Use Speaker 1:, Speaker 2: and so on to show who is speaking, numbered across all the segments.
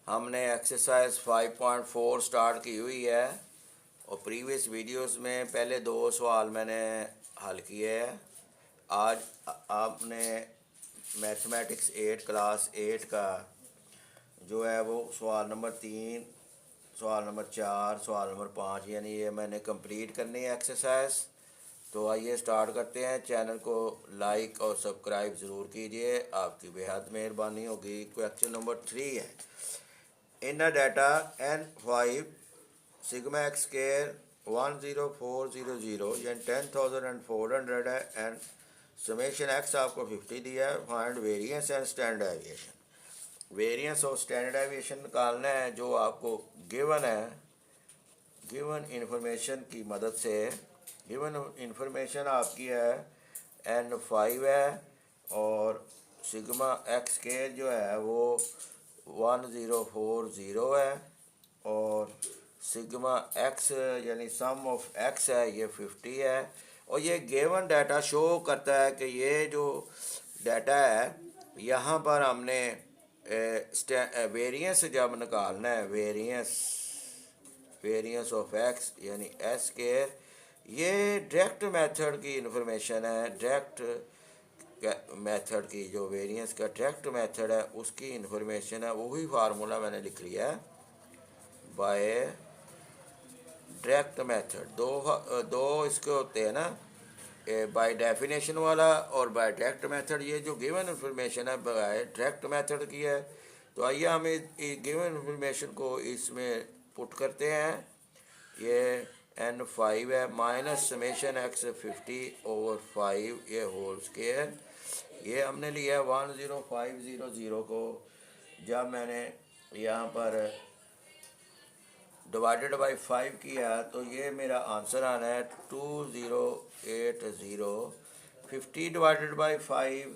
Speaker 1: हमने exercise 5.4 start की हुई है और प्रीवियस वीडियोस में पहले 2 सवाल मैंने हल किए हैं। आज आपने मैथमेटिक्स 8 क्लास 8 का जो है वो सवाल नंबर 3, सवाल नंबर 4, सवाल नंबर 5 यानी ये मैंने कंप्लीट करनी है एक्सरसाइज। तो आइए स्टार्ट करते हैं। चैनल को लाइक और सब्सक्राइब ज़रूर कीजिए, आपकी बेहद मेहरबानी होगी। क्वेश्चन नंबर 3 है, in a data n5 sigma x square 10400 यानी 10,400 है एंड समेशन x आपको 50 दिया है। Find variance and standard deviation. Variance और स्टैंडर्ड डेविएशन निकालना है जो आपको गिवन है। गिवन इंफॉर्मेशन की मदद से, गिवन इंफॉर्मेशन आपकी है n5 है और सिग्मा x के जो है वो 1040 है और सिग्मा x यानी सम ऑफ x है ये 50 है। और ये गिवन डाटा शो करता है कि ये जो डाटा है यहाँ पर हमने वेरिएंस जब निकालना है, वेरिएंस ऑफ x यानी s स्क्वायर, ये डायरेक्ट मेथड की इंफॉर्मेशन है। डायरेक्ट मेथड की जो वेरिएंस का डायरेक्ट मेथड है उसकी इंफॉर्मेशन है। वही फार्मूला मैंने लिख लिया है, बाय डायरेक्ट मेथड। दो इसके होते हैं ना, बाय डेफिनेशन वाला और बाय डायरेक्ट मेथड। ये जो गिवन इंफॉर्मेशन है बाय डायरेक्ट मेथड की है। तो आइए हम गिवन इंफॉर्मेशन को इसमें पुट करते हैं। ये n5 है माइनस समेशन x 50/5 ये होल स्क्वायर। ये हमने लिया 10500 को। जब मैंने यहाँ पर डिवाइडेड बाई 5 किया तो ये मेरा आंसर आना है 2080। 50 डिवाइडेड बाई 5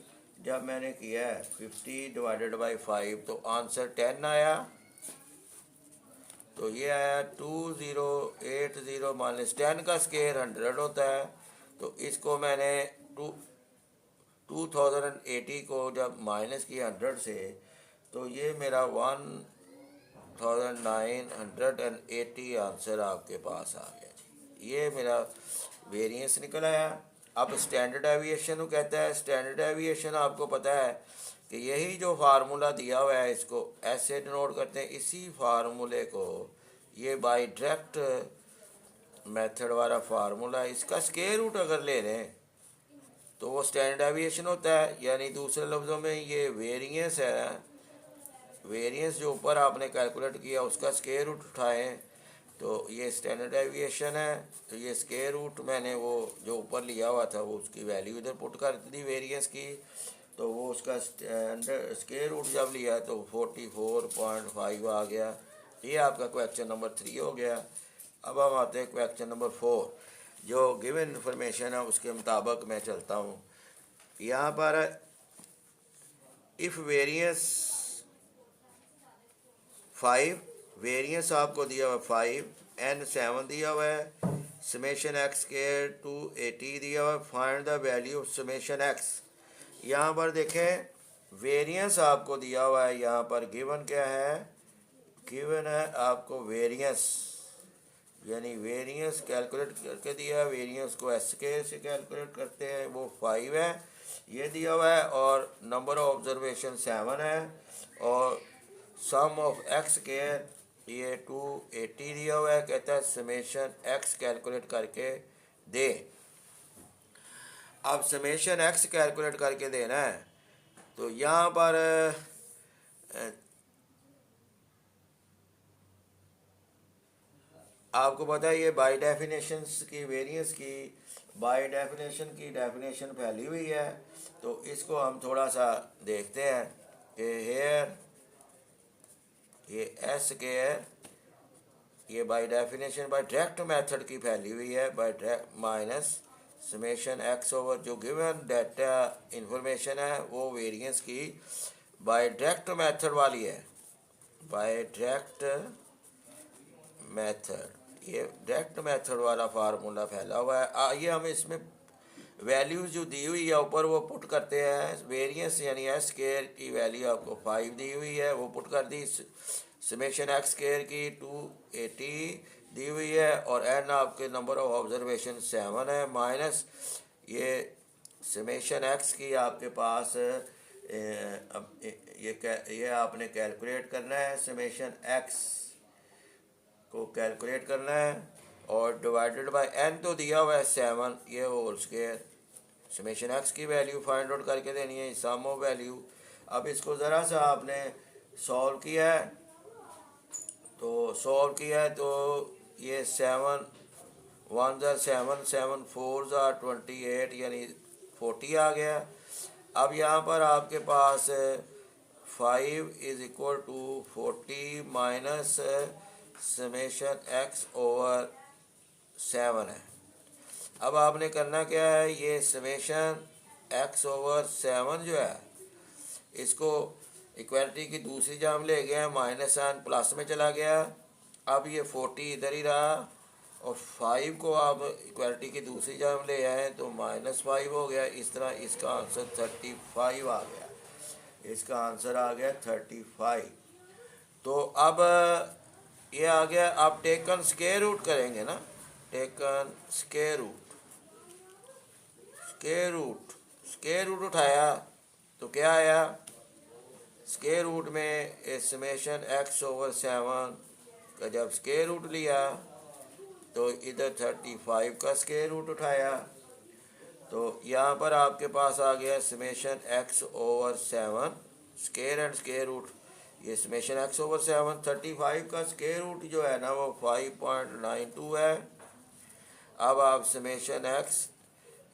Speaker 1: जब मैंने किया है 50 डिवाइडेड बाई 5 तो आंसर 10 आया। तो ये आया 2080 माइनस 10 का स्क्वायर 100 होता है। तो इसको मैंने 2080 को जब माइनस किया 100 से तो ये मेरा 1980 आंसर आपके पास आ गया जी। ये मेरा वेरिएंस निकल आया। अब स्टैंडर्ड डेविएशन कहता है। स्टैंडर्ड डेविएशन आपको पता है कि यही जो फार्मूला दिया हुआ है इसको ऐसे डिनोट करते हैं। इसी फार्मूले को ये बाय डायरेक्ट मेथड वाला फार्मूला, इसका स्क्वायर रूट अगर ले लें तो वो स्टैंडर्ड डेविएशन होता है। यानी दूसरे लफ्ज़ों में ये वेरिएंस है। वेरिएंस जो ऊपर आपने कैलकुलेट किया उसका स्क्वायर रूट उठाएं तो ये स्टैंडर्ड डेविएशन है। तो ये स्क्वायर रूट मैंने वो जो ऊपर लिया हुआ था वो उसकी वैल्यू इधर पुट कर दी वेरिएंस की। तो वो उसका स्क्वायर रूट जब लिया तो 44.5 आ गया। ये आपका क्वेश्चन नंबर 3 हो गया। अब हम आते हैं क्वेश्चन नंबर 4। जो गिवन इंफॉर्मेशन है उसके मुताबिक मैं चलता हूँ। यहाँ पर इफ़ वेरिएंस 5, वेरिएंस आपको दिया हुआ 5, n7 दिया हुआ है, समेशन x स्क्वायर 280 दिया हुआ है। Find the value of summation x। यहाँ पर देखें वेरिएंस आपको दिया हुआ है। यहाँ पर गिवन क्या है? गिवन है आपको वेरिएंस, यानी वेरिएंस कैलकुलेट करके दिया। वेरिएंस को एस स्क्वायर से कैलकुलेट करते हैं, वो 5 है ये दिया हुआ है और नंबर ऑफ ऑब्जर्वेशन 7 है और सम ऑफ एक्स स्क्वायर ये 280 दिया हुआ है। कहता है समेशन एक्स कैलकुलेट करके दे। अब समेशन एक्स कैलकुलेट करके देना है तो यहाँ पर आपको पता है ये बाय डेफिनेशन की वेरिएंस की बाय डेफिनेशन की डेफिनेशन फैली हुई है। तो इसको हम थोड़ा सा देखते हैं कि हेयर ये एस स्क्वायर ये by definition by direct method की फैली हुई है। By direct minus summation X over जो गिवन डाटा इंफॉर्मेशन है वो वेरिएंस की बाय डायरेक्ट मेथड वाली है। बाय डायरेक्ट मेथड, ये डायरेक्ट मेथड वाला फार्मूला फैला हुआ है। आइए हम इसमें वैल्यूज जो दी हुई है ऊपर वो पुट करते हैं। वेरिएंस यानी एस स्क्वायर की वैल्यू आपको 5 दी हुई है, वो पुट कर दी। समेशन एक्स स्क्वायर की 280 दी हुई है और एन आपके नंबर ऑफ ऑब्जर्वेशन 7 है, माइनस ये समेशन एक्स की आपके पास अब ये आपने कैलकुलेट करना है, समेशन एक्स को कैलकुलेट करना है और डिवाइडेड बाय एन तो दिया हुआ है 7, ये होल स्क्वायर। समेशन एक्स की वैल्यू फाइंड आउट करके देनी है, सम ऑफ वैल्यू। अब इसको ज़रा सा आपने सॉल्व किया है, तो ये 7 1 ज़ा 7 7 4 ज़ा 28 यानी 40 आ गया। अब यहाँ पर आपके पास 5 is equal to 40 minus summation X over 7 है। अब आपने करना क्या है, ये समेशन एक्स ओवर 7 जो है इसको इक्वलिटी की दूसरी जाम ले गया, माइनस साइन प्लस में चला गया। अब ये 40 इधर ही रहा और 5 को आप इक्वलिटी की दूसरी जाम ले आए तो -5 हो गया। इस तरह इसका आंसर 35 आ गया, इसका आंसर आ गया 35। तो अब ये आ गया, आप टेकन स्क्वायर रूट करेंगे ना, टेकन स्क्वायर रूट उठाया तो क्या आया, स्क्वायर रूट में समेशन एक्स ओवर 7 का जब स्क्वायर रूट लिया तो इधर 35 का स्क्वायर रूट उठाया तो यहाँ पर आपके पास आ गया summation X over 7 square and square root. ये समेशन एक्स ओवर 7 35 का स्क्वायर रूट जो है ना वो 5.92 है। अब आप समेशन एक्स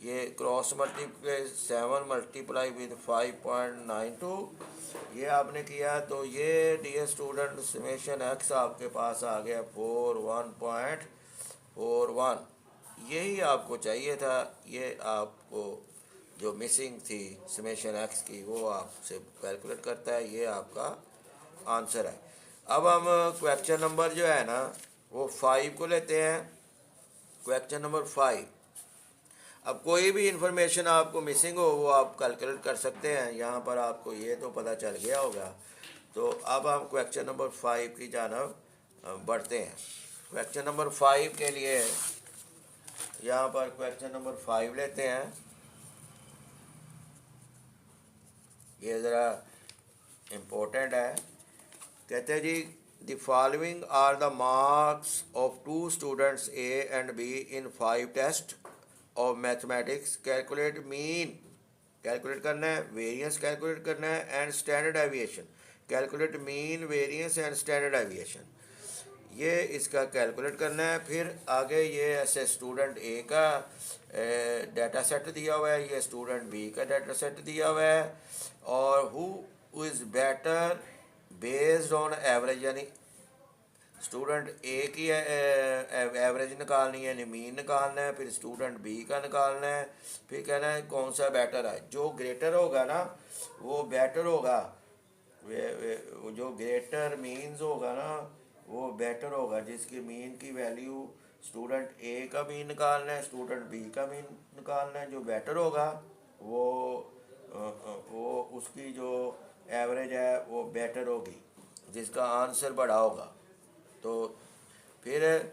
Speaker 1: ये क्रॉस मल्टीप्लाई 7 मल्टीप्लाई विद 5.92 ये आपने किया तो ये डियर स्टूडेंट समेशन एक्स आपके पास आ गया 41.41। यही आपको चाहिए था, ये आपको जो मिसिंग थी समेशन एक्स की वो आपसे कैलकुलेट करता है, ये आपका आंसर है। अब हम क्वेश्चन नंबर जो है ना वो 5 को लेते हैं। क्वेश्चन नंबर 5, अब कोई भी इंफॉर्मेशन आपको मिसिंग हो वो आप कैलकुलेट कर सकते हैं, यहाँ पर आपको ये तो पता चल गया होगा। तो अब हम क्वेश्चन नंबर 5 की जानब बढ़ते हैं। क्वेश्चन नंबर 5 के लिए यहाँ पर क्वेश्चन नंबर 5 लेते हैं। ये ज़रा इम्पोर्टेंट है। कहते हैं जी, the following are the marks of 2 students A and B in 5 test of mathematics. Calculate mean calculate करना है, वेरिएंस कैलकुलेट करना है and standard deviation. Calculate mean variance and standard deviation, ये इसका कैलकुलेट करना है। फिर आगे ये ऐसे स्टूडेंट ए का डाटा सेट दिया हुआ है, ये स्टूडेंट बी का डाटा सेट दिया हुआ है और who is better based on average, यानी स्टूडेंट ए की एवरेज निकालनी है, मीन निकालना है, फिर स्टूडेंट बी का निकालना है, फिर कहना है कौन सा बेटर है। जो ग्रेटर होगा ना वो बेटर होगा, जो ग्रेटर मीन्स होगा ना वो बेटर होगा, जिसकी मीन की वैल्यू स्टूडेंट ए का मीन निकालना है, स्टूडेंट बी का मीन निकालना है। जो बेटर होगा वो उसकी जो एवरेज है वो बेटर होगी, जिसका आंसर बड़ा होगा। तो फिर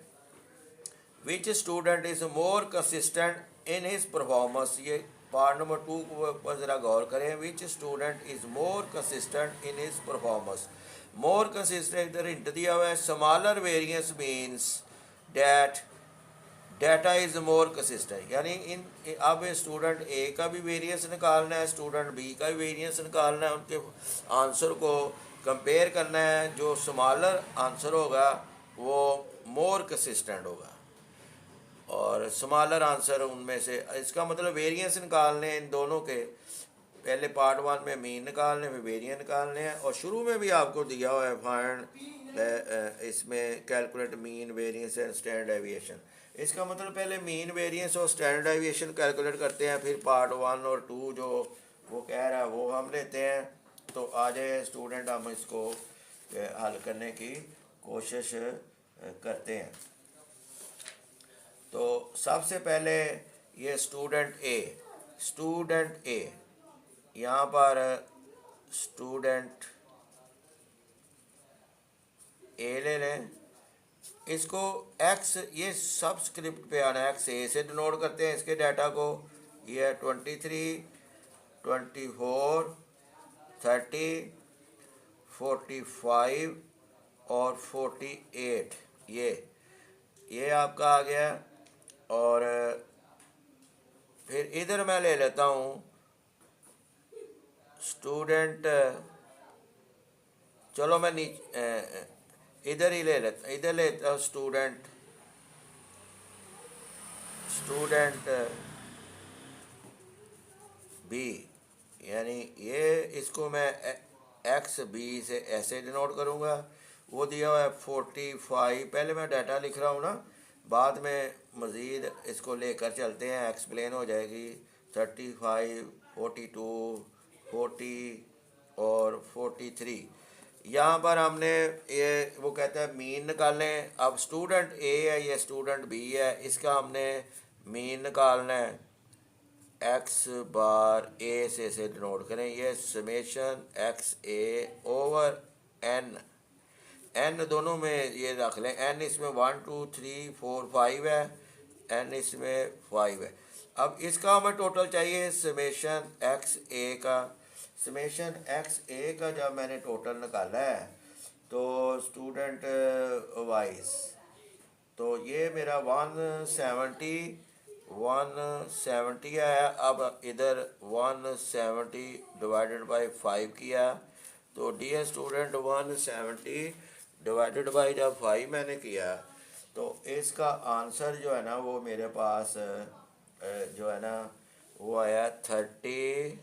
Speaker 1: which student is more consistent in his performance, ये पार्ट नंबर 2 पर ज़रा गौर करें। Which student is more consistent in his performance, more consistent इधर हिंट दिया हुआ है। Smaller variance means that data is more consistent, यानी इन अब स्टूडेंट ए का भी वेरिएंस निकालना है, स्टूडेंट बी का भी वेरिएंस निकालना है, उनके आंसर को कंपेयर करना है। जो स्मॉलर आंसर होगा वो मोर कंसिस्टेंट होगा और स्मॉलर आंसर उनमें से, इसका मतलब वेरिएंस निकालने इन दोनों के। पहले पार्ट 1 में मीन निकालने, फिर वेरिएंस निकालने हैं और शुरू में भी आपको दिया हुआ है फाइंड इसमें calculate mean variance and standard aviation. इसका मतलब पहले मीन वेरिएंस और स्टैंडर्ड एविएशन कैलकुलेट करते हैं, फिर पार्ट 1 और 2 जो वो कह रहा है वो हम लेते हैं। तो आ जाए स्टूडेंट, हम इसको हल करने की कोशिश करते हैं। तो सबसे पहले ये स्टूडेंट ए यहाँ पर स्टूडेंट ए ले लें, इसको एक्स, ये सब स्क्रिप्ट पे आना है, एक्स ए से डिनोट करते हैं इसके डाटा को। ये है 23, 24, 30, 45 और 48, ये आपका आ गया। और फिर इधर मैं ले लेता हूँ स्टूडेंट, चलो मैं नीचे इधर ही ले लेता, इधर लेता हूँ स्टूडेंट बी, यानी ये इसको मैं एक्स बी से ऐसे डिनोट करूँगा। वो दिया हुआ है 45, पहले मैं डाटा लिख रहा हूँ ना, बाद में मज़ीद इसको लेकर चलते हैं, एक्सप्लेन हो जाएगी। 35, 42, 40 और 43, यहाँ पर हमने ये वो कहता है मीन निकालें। अब स्टूडेंट ए है, ये स्टूडेंट बी है, इसका हमने मीन निकालना है। एक्स बार ए से डिनोट करें, ये समेशन एक्स ए ओवर एन दोनों में ये रख लें। एन इसमें 1 2 3 4 5 है, एन इसमें 5 है। अब इसका हमें टोटल चाहिए समेशन एक्स ए का। समेशन एक्स ए का जब मैंने टोटल निकाला है तो स्टूडेंट वाइज, तो ये मेरा 170 आया। अब इधर 170 डिवाइडेड बाई 5 किया, तो डियर स्टूडेंट 170 डिवाइडेड बाई जब 5 मैंने किया तो इसका आंसर जो है ना वो मेरे पास जो है ना वो आया 34।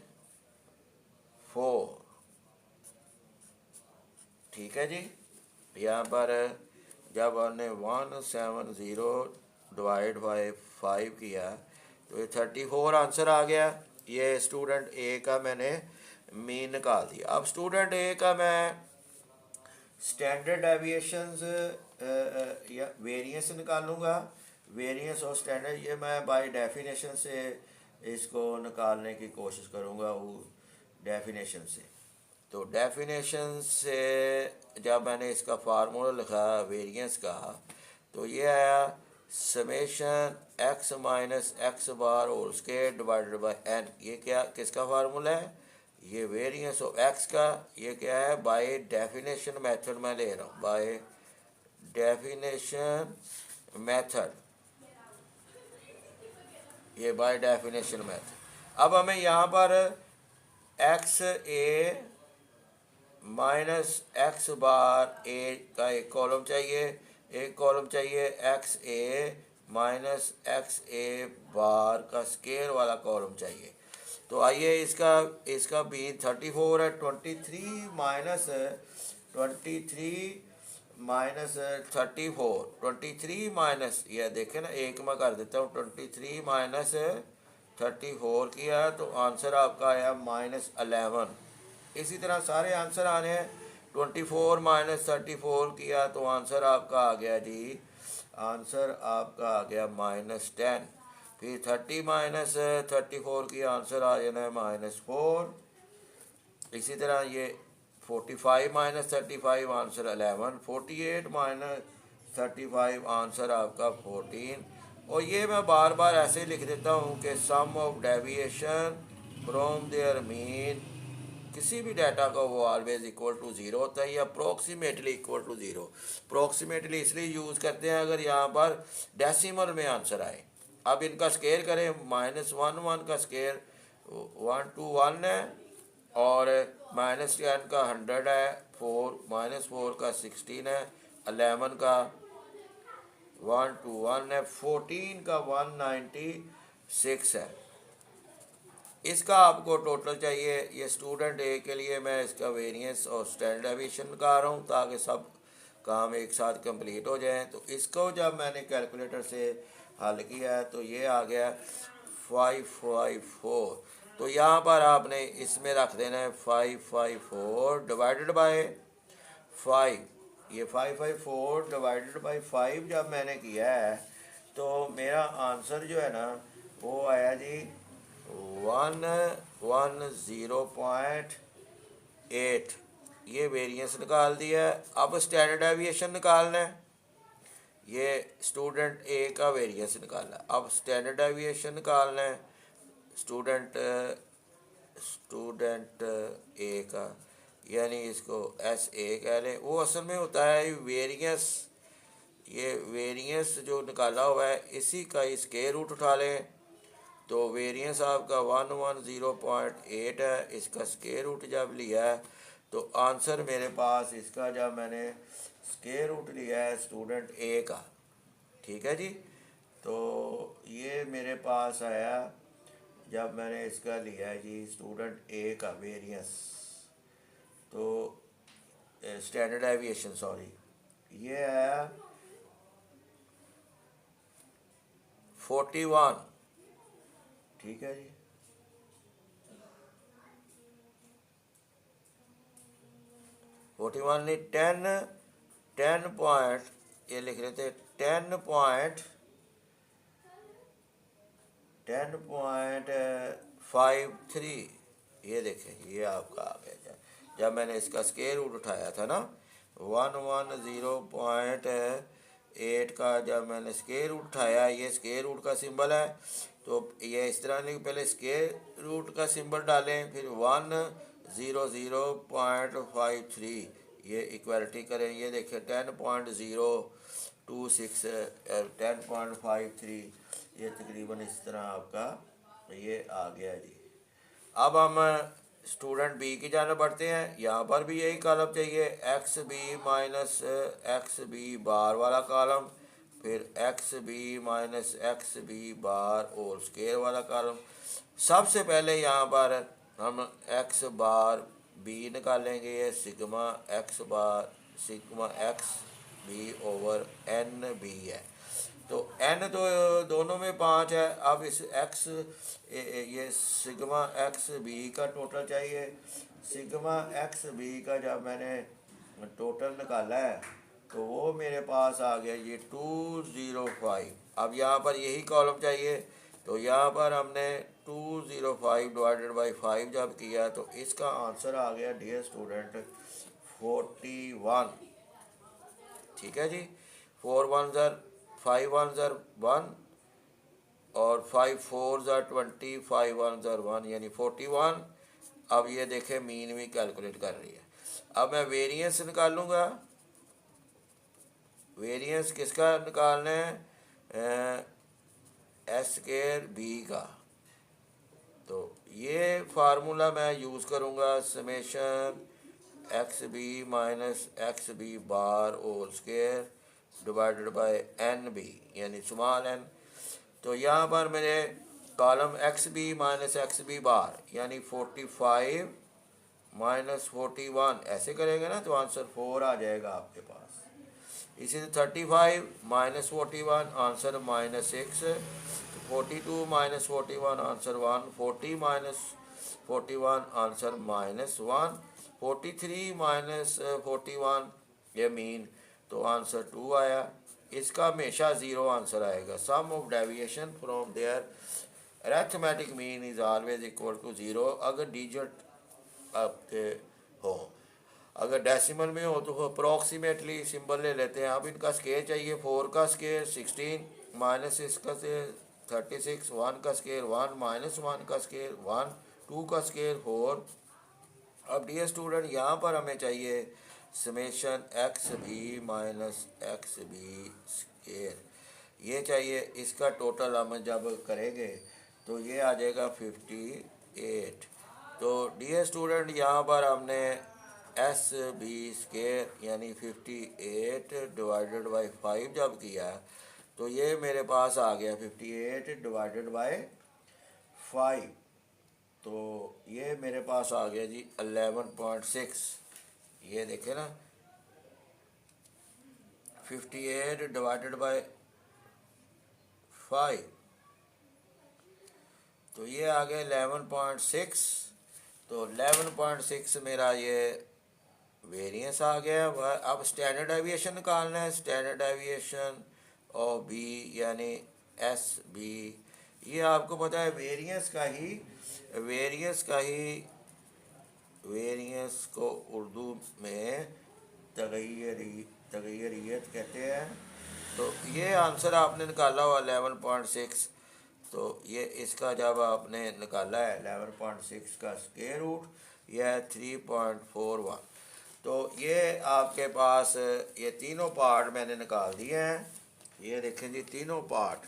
Speaker 1: ठीक है जी। यहाँ पर जब हमने 170 डिवाइड बाई 5 किया तो ये 34 आंसर आ गया। ये स्टूडेंट ए का मैंने मीन निकाल दिया। अब स्टूडेंट ए का मैं स्टैंडर्ड डेविएशंस या वेरिएंस निकालूंगा। वेरिएंस और स्टैंडर्ड ये मैं बाय डेफिनेशन से इसको निकालने की कोशिश करूंगा, वो डेफिनेशन से। तो डेफिनेशन से जब मैंने इसका फार्मूला लिखा वेरिएंस का, तो ये आया summation X minus X bar whole square divided by N. ये क्या किसका फार्मूला है? ये वेरिएंस ऑफ एक्स का। ये क्या है? बाय डेफिनेशन मेथड मैं ले रहा हूँ, बाय डेफिनेशन मेथड, ये बाय डेफिनेशन मेथड। अब हमें यहाँ पर एक्स ए माइनस एक्स बार ए का एक कॉलम चाहिए, एक कॉलम चाहिए एक्स ए माइनस एक्स ए बार का स्केयर वाला कॉलम चाहिए। तो आइए इसका भी 34 है। 23 माइनस 34, 23 माइनस, यह देखें ना, एक मैं कर देता हूँ, 23 माइनस 34 किया तो आंसर आपका आया -11। इसी तरह सारे आंसर आने हैं। 24 माइनस 34 किया तो आंसर आपका आ गया जी, आंसर आपका आ गया -10। फिर 30 माइनस 34 की आंसर आ जाना है -4। इसी तरह ये 45 माइनस 35 आंसर 11, 48 माइनस 35 आंसर आपका 14। और ये मैं बार बार ऐसे लिख देता हूँ कि sum of deviation from their mean, किसी भी डाटा का वो ऑलवेज इक्वल टू 0 होता है या अप्रोक्सीमेटली इक्वल टू 0। अप्रोक्सीमेटली इसलिए यूज़ करते हैं अगर यहाँ पर डेसिमल में आंसर आए। अब इनका स्केयर करें, -1 का स्केयर 1 to 1 है, और -10 का 100 है, -4 का 16 है, 11 का 1 to 1 है, 14 का 196 है। इसका आपको टोटल चाहिए। ये स्टूडेंट ए के लिए मैं इसका वेरिएंस और स्टैंडर्ड डेविएशन निकाल रहा हूँ ताकि सब काम एक साथ कंप्लीट हो जाए। तो इसको जब मैंने कैलकुलेटर से हल किया है तो ये आ गया 554। तो यहाँ पर आपने इसमें रख देना है 554 डिवाइडेड बाय 5। ये 554 डिवाइडेड बाय 5 जब मैंने किया है तो मेरा आंसर जो है ना वो आया जी 110.8। ये वेरिएंस निकाल दिया है। अब स्टैंडर्ड डेविएशन निकालना है। ये स्टूडेंट ए का वेरिएंस निकाला। अब स्टैंडर्ड डेविएशन निकालना है स्टूडेंट ए का, यानी इसको एस ए कह लें। वो असल में होता है वेरिएंस। ये वेरिएंस जो निकाला हुआ है इसी का स्क्वायर रूट उठा लें तो वेरिएंस आपका 110.8 है। इसका स्क्वायर रूट जब लिया है तो आंसर मेरे पास इसका, जब मैंने स्क्वायर रूट लिया है स्टूडेंट ए का, ठीक है जी, तो ये मेरे पास आया जब मैंने इसका लिया है जी स्टूडेंट ए का वेरिएंस, तो स्टैंडर्ड डेविएशन सॉरी, ये आया 41, ठीक है जी। नहीं 10 पॉइंट, ये लिख रहे थे 10.53। ये देखें ये आपका आ गया जब मैंने इसका स्क्वायर रूट उठाया था ना 110.8 का, जब मैंने स्क्वायर रूट उठाया, ये स्क्वायर रूट का सिंबल है तो ये इस तरह नहीं, पहले स्क्वायर रूट का सिंबल डालें फिर 100.53 ये इक्वलिटी करें। ये देखें 10.026 10.53, ये तकरीबन इस तरह आपका ये आ गया जी। अब हम स्टूडेंट बी की जाने बढ़ते हैं। यहाँ पर भी यही कॉलम चाहिए, X B minus X B bar वाला कॉलम, फिर X B minus X B bar whole square वाला कॉलम। सबसे पहले यहाँ पर हम एक्स बार बी निकालेंगे। ये sigma X B over N B है, तो एन तो दोनों में 5 है। अब इस एक्स ये सिग्मा एक्स बी का टोटल चाहिए। सिग्मा एक्स बी का जब मैंने टोटल निकाला है तो वो मेरे पास आ गया ये 205। अब यहाँ पर यही कॉलम चाहिए, तो यहाँ पर हमने 205 डिवाइडेड बाई 5 जब किया तो इसका आंसर आ गया डियर स्टूडेंट 41, ठीक है जी। 4 1 5 1 1 और 5 4 20, 5 1 1 यानी 41। अब ये देखें मीन भी कैलकुलेट कर रही है। अब मैं वेरिएंस निकालूंगा। वेरिएंस किसका निकालना है, एस स्क्वायर बी का। तो ये फार्मूला मैं यूज़ करूँगा, summation X B minus X B bar whole square divided by N B यानी स्मॉल एन। तो यहाँ पर मेरे column X B minus X B bar यानी 45 माइनस 41 ऐसे करेंगे ना तो आंसर 4 आ जाएगा आपके पास। इसी से 35 minus 41 answer -6, 42 minus 41 answer 1, 40 minus 41 answer -1, 43 minus 41 ये मीन, तो आंसर 2 आया। इसका हमेशा 0 आंसर आएगा। Sum of deviation from their arithmetic mean is always equal to 0 अगर डिजिट आपके हो। अगर डेसिमल में हो तो अप्रॉक्सीमेटली सिंबल ले लेते हैं। अब इनका स्केयर चाहिए, 4 का स्केयर 16 माइनस इसका से 36, 1 का स्केयर 1 माइनस 1 का स्केयर 1, 2 का स्केयर 4। अब डियर स्टूडेंट यहाँ पर हमें चाहिए summation X B minus X B square, ये चाहिए। इसका टोटल हम जब करेंगे तो ये आ जाएगा 58। तो डियर स्टूडेंट यहाँ पर हमने एस बी स्केयर यानी 58 डिवाइडेड बाई 5 जब किया तो ये मेरे पास आ गया 58 डिवाइडेड बाई 5, तो ये मेरे पास आ गया जी 11.6। ये देखें ना 58 डिवाइडेड बाई 5 तो ये आ गया 11.6। तो 11.6 मेरा ये वेरिएंस आ गया। अब स्टैंडर्ड डेविएशन निकालना है। स्टैंडर्ड डेविएशन ऑफ बी यानी एस बी, ये आपको पता है वेरिएंस का ही वेरिएंस को उर्दू में तगयरियत कहते हैं। तो ये आंसर आपने निकाला हुआ 11.6। तो ये इसका जब आपने निकाला है 11.6 का स्क्वायर रूट यह है 3.41। तो ये आपके पास ये तीनों पार्ट मैंने निकाल दिए हैं। ये देखें जी, तीनों पार्ट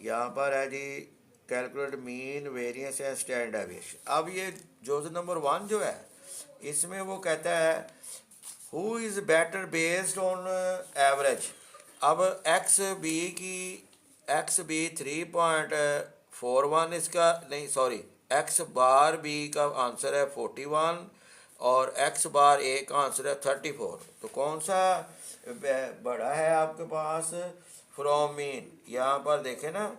Speaker 1: यहाँ पर है जी। Calculate mean, variance and standard deviation. अब ये जोज नंबर 1 जो है इसमें वो कहता है who is better based on average. अब एक्स बी 3.41 इसका नहीं, सॉरी, एक्स बार बी का आंसर है 41 और एक्स बार ए का आंसर है 34। तो कौन सा बड़ा है आपके पास फ्रॉम मीन? यहाँ पर देखें ना,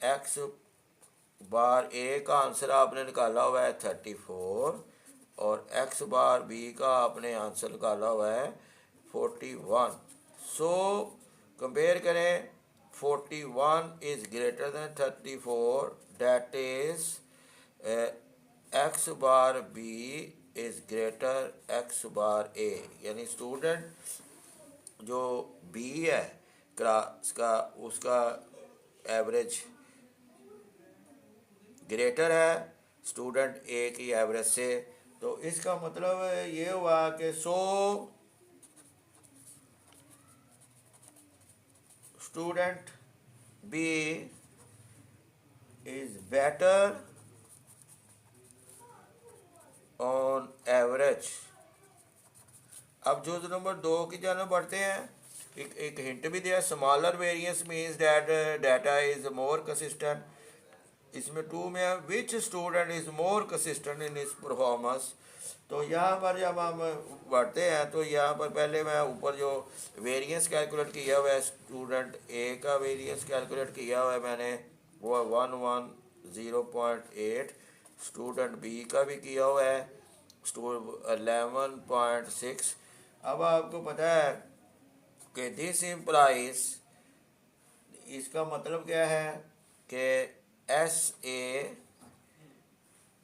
Speaker 1: एक्स बार ए का आंसर आपने निकाला हुआ है 34 और एक्स बार बी का आपने आंसर निकाला हुआ है 41। सो कंपेयर करें, 41 is greater than 34, that is X bar B is greater X bar A. यानी स्टूडेंट जो बी है क्लास का उसका एवरेज ग्रेटर है स्टूडेंट ए की एवरेज से। तो इसका मतलब ये हुआ कि student B is better on average. अब जो नंबर 2 की जानब बढ़ते हैं, एक हिंट भी दिया, smaller variance means that data is more consistent. इसमें 2 में है which student is more consistent in his performance. तो यहाँ पर जब हम बढ़ते हैं तो यहाँ पर पहले मैं ऊपर जो वेरिएंस कैलकुलेट किया हुआ है, स्टूडेंट ए का वेरिएंस कैलकुलेट किया हुआ है मैंने, वो 110.8। स्टूडेंट बी का भी किया हुआ है 11.6। अब आपको पता है कि दिस इम्प्लाइज, इसका मतलब क्या है कि एस ए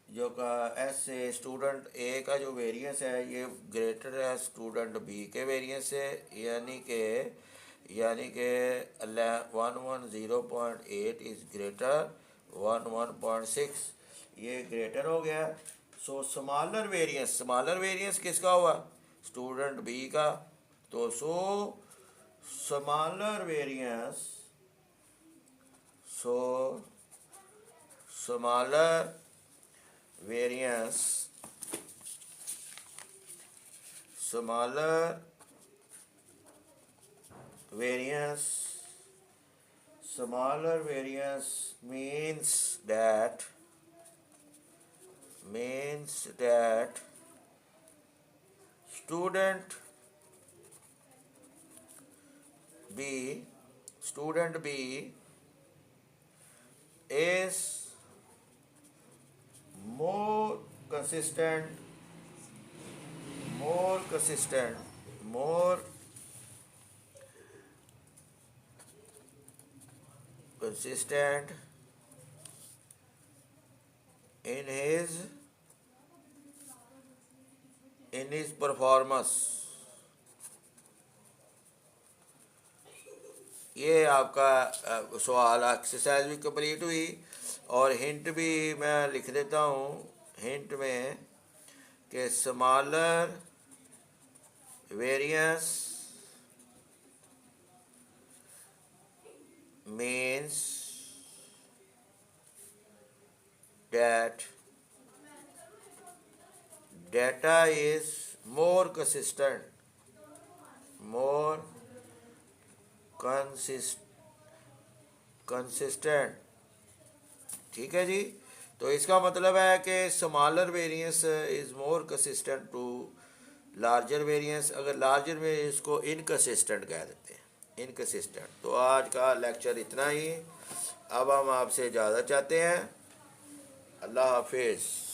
Speaker 1: जो का एस ए स्टूडेंट ए का जो वेरिएंस है ये ग्रेटर है स्टूडेंट बी के वेरिएंस से, यानी कि 110.8 इज़ ग्रेटर 11.6, ये ग्रेटर हो गया। सो स्मॉलर वेरिएंस किसका हुआ? स्टूडेंट बी का। तो smaller variance smaller variance means that student B is more consistent in his performance। ये आपका सवाल एक्सरसाइज भी कंप्लीट हुई और हिंट भी मैं लिख देता हूँ हिंट में कि smaller variance means that data is more consistent, ठीक है जी। तो इसका मतलब है कि smaller variance is more consistent to larger variance. अगर लार्जर वेरिएंस को इनकंसिस्टेंट कह देते हैं, इनकंसिस्टेंट। तो आज का लेक्चर इतना ही। अब हम आपसे इजाज़त चाहते हैं। अल्लाह हाफिज़।